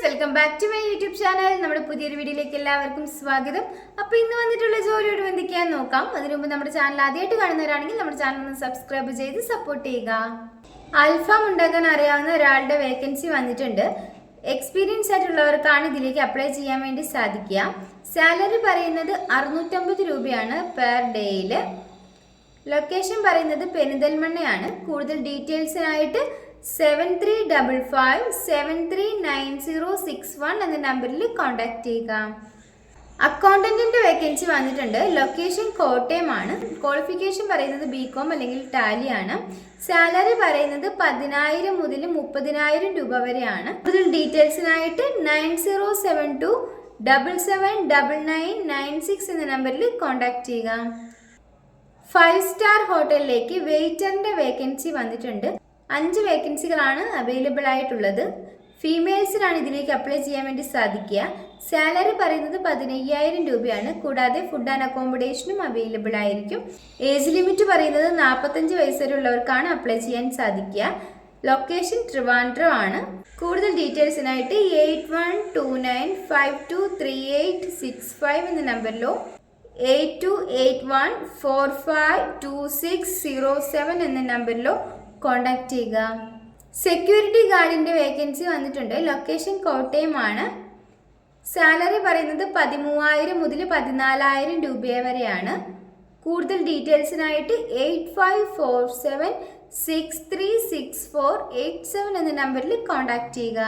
Welcome back to my YouTube channel. നമ്മുടെ പുതിയൊരു വീഡിയോയിലേക്ക് എല്ലാവർക്കും സ്വാഗതം. അപ്പോൾ ഇന്ന് വന്നിട്ടുള്ള ജോലിയോട് എന്തൊക്കെയാന്ന് നോക്കാം. അതിനു മുമ്പ് നമ്മുടെ ചാനൽ ആദ്യമായിട്ട് കാണുന്നവരാണെങ്കിൽ നമ്മുടെ ചാനൽ ഒന്ന് സബ്സ്ക്രൈബ് ചെയ്ത് സപ്പോർട്ട് ചെയ്യുക. അൽഫാം ഉണ്ടാക്കാൻ അറിയാവുന്ന ഒരാളുടെ വേക്കൻസി വന്നിട്ടുണ്ട്. എക്സ്പീരിയൻസ് ആയിട്ടുള്ളവർക്കാണ് ഇതിലേക്ക് അപ്ലൈ ചെയ്യാൻ വേണ്ടി സാധിക്കുക. സാലറി പറയുന്നത് 650 രൂപയാണ് പെർ ഡേയിൽ. ലൊക്കേഷൻ പറയുന്നത് പെരിന്തൽമണ്ണയാണ്. കൂടുതൽ ഡീറ്റെയിൽസിനായിട്ട് 7355739061 എന്ന നമ്പറിൽ കോൺടാക്ട് ചെയ്യുക. അക്കൗണ്ടന്റിന്റെ വേക്കൻസി വന്നിട്ടുണ്ട്. ലൊക്കേഷൻ കോട്ടയമാണ്. ക്വാളിഫിക്കേഷൻ പറയുന്നത് BCom അല്ലെങ്കിൽ ടാലിയാണ്. സാലറി പറയുന്നത് 10,000 മുതൽ 30,000 രൂപ വരെയാണ്. കൂടുതൽ ഡീറ്റെയിൽസിനായിട്ട് 9072779996 എന്ന നമ്പറിൽ കോൺടാക്ട് ചെയ്യുക. 5 സ്റ്റാർ ഹോട്ടലിലേക്ക് വെയിറ്ററിന്റെ വേക്കൻസി വന്നിട്ടുണ്ട്. 5 വേക്കൻസികളാണ് അവൈലബിൾ ആയിട്ടുള്ളത്. ഫീമെയിൽസിനാണ് ഇതിലേക്ക് അപ്ലൈ ചെയ്യാൻ വേണ്ടി സാധിക്കുക. സാലറി പറയുന്നത് 15,000 രൂപയാണ്. കൂടാതെ ഫുഡ് ആൻഡ് അക്കോമഡേഷനും അവൈലബിൾ ആയിരിക്കും. ഏജ് ലിമിറ്റ് പറയുന്നത് 45 വയസ്സ് വരെയുള്ളവർക്കാണ് അപ്ലൈ ചെയ്യാൻ സാധിക്കുക. ലൊക്കേഷൻ ട്രിവാൻഡ്രം ആണ്. കൂടുതൽ ഡീറ്റെയിൽസിനായിട്ട് 8129523865 എന്ന നമ്പറിലോ 8281452607 എന്ന നമ്പറിലോ കോൺടാക്ട് ചെയ്യുക. സെക്യൂരിറ്റി ഗാർഡിന്റെ വേക്കൻസി വന്നിട്ടുണ്ട്. ലൊക്കേഷൻ കോട്ടയമാണ്. സാലറി പറയുന്നത് 13,000 മുതൽ 14,000 രൂപ വരെയാണ്. കൂടുതൽ ഡീറ്റെയിൽസിനായിട്ട് 8547636487 എന്ന നമ്പറിൽ കോൺടാക്ട് ചെയ്യുക.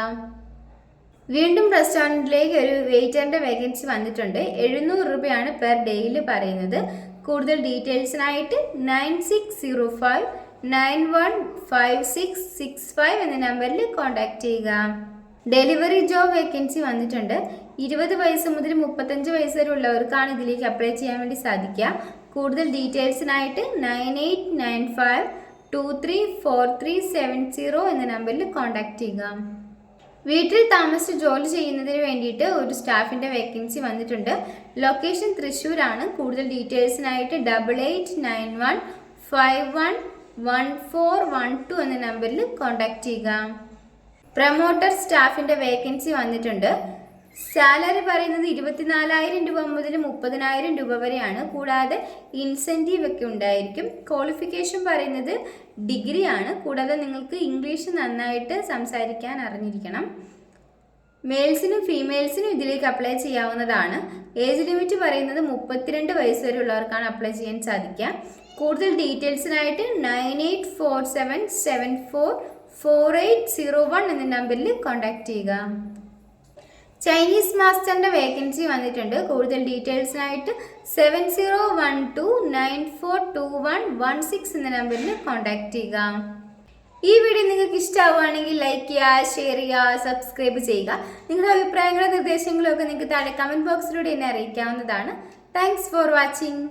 വീണ്ടും റെസ്റ്റോറൻറ്റിലേക്ക് ഒരു വെയിറ്ററിന്റെ വേക്കൻസി വന്നിട്ടുണ്ട്. 700 രൂപയാണ് പെർ ഡേയിൽ പറയുന്നത്. കൂടുതൽ ഡീറ്റെയിൽസിനായിട്ട് 9605915665 എന്ന നമ്പറിൽ കോൺടാക്ട് ചെയ്യുക. ഡെലിവറി ജോബ് വേക്കൻസി വന്നിട്ടുണ്ട്. 20 വയസ്സ് മുതൽ 35 വയസ്സ് വരെ ഉള്ളവർക്കാണ് ഇതിലേക്ക് അപ്ലൈ ചെയ്യാൻ വേണ്ടി സാധിക്കുക. കൂടുതൽ ഡീറ്റെയിൽസിനായിട്ട് 9895234370 എന്ന നമ്പറിൽ കോൺടാക്ട് ചെയ്യുക. വീട്ടിൽ താമസിച്ച് ജോലി ചെയ്യുന്നതിന് വേണ്ടിയിട്ട് ഒരു സ്റ്റാഫിന്റെ വേക്കൻസി വന്നിട്ടുണ്ട്. ലൊക്കേഷൻ തൃശ്ശൂരാണ്. കൂടുതൽ ഡീറ്റെയിൽസിനായിട്ട് 8891511412 എന്ന നമ്പറിൽ കോൺടാക്ട് ചെയ്യുക. പ്രൊമോട്ടർ സ്റ്റാഫിന്റെ വേക്കൻസി വന്നിട്ടുണ്ട്. സാലറി പറയുന്നത് 24,000 രൂപ മുതൽ 30,000 രൂപ വരെയാണ്. കൂടാതെ ഇൻസെൻറ്റീവ് ഒക്കെ ഉണ്ടായിരിക്കും. ക്വാളിഫിക്കേഷൻ പറയുന്നത് ഡിഗ്രിയാണ്. കൂടാതെ നിങ്ങൾക്ക് ഇംഗ്ലീഷ് നന്നായിട്ട് സംസാരിക്കാൻ അറിഞ്ഞിരിക്കണം. മെയിൽസിനും ഫീമെയിൽസിനും ഇതിലേക്ക് അപ്ലൈ ചെയ്യാവുന്നതാണ്. ഏജ് ലിമിറ്റ് പറയുന്നത് 32 വയസ്സ് വരെ ഉള്ളവർക്കാണ് അപ്ലൈ ചെയ്യാൻ സാധിക്കുക. കൂടുതൽ ഡീറ്റെയിൽസിനായിട്ട് 9847744801 എന്ന നമ്പറിൽ കോൺടാക്ട് ചെയ്യുക. ചൈനീസ് മാസ്റ്ററിന്റെ വേക്കൻസി വന്നിട്ടുണ്ട്. കൂടുതൽ ഡീറ്റെയിൽസിനായിട്ട് 7012942116 എന്ന നമ്പറിൽ കോൺടാക്ട് ചെയ്യുക. ഈ വീഡിയോ നിങ്ങൾക്ക് ഇഷ്ടമാവുകയാണെങ്കിൽ ലൈക്ക് ചെയ്യുക, ഷെയർ ചെയ്യുക, സബ്സ്ക്രൈബ് ചെയ്യുക. നിങ്ങളുടെ അഭിപ്രായങ്ങളും നിർദ്ദേശങ്ങളും ഒക്കെ നിങ്ങൾക്ക് താഴെ കമന്റ് ബോക്സിലൂടെ എന്നെ അറിയിക്കാവുന്നതാണ്. Thanks for watching.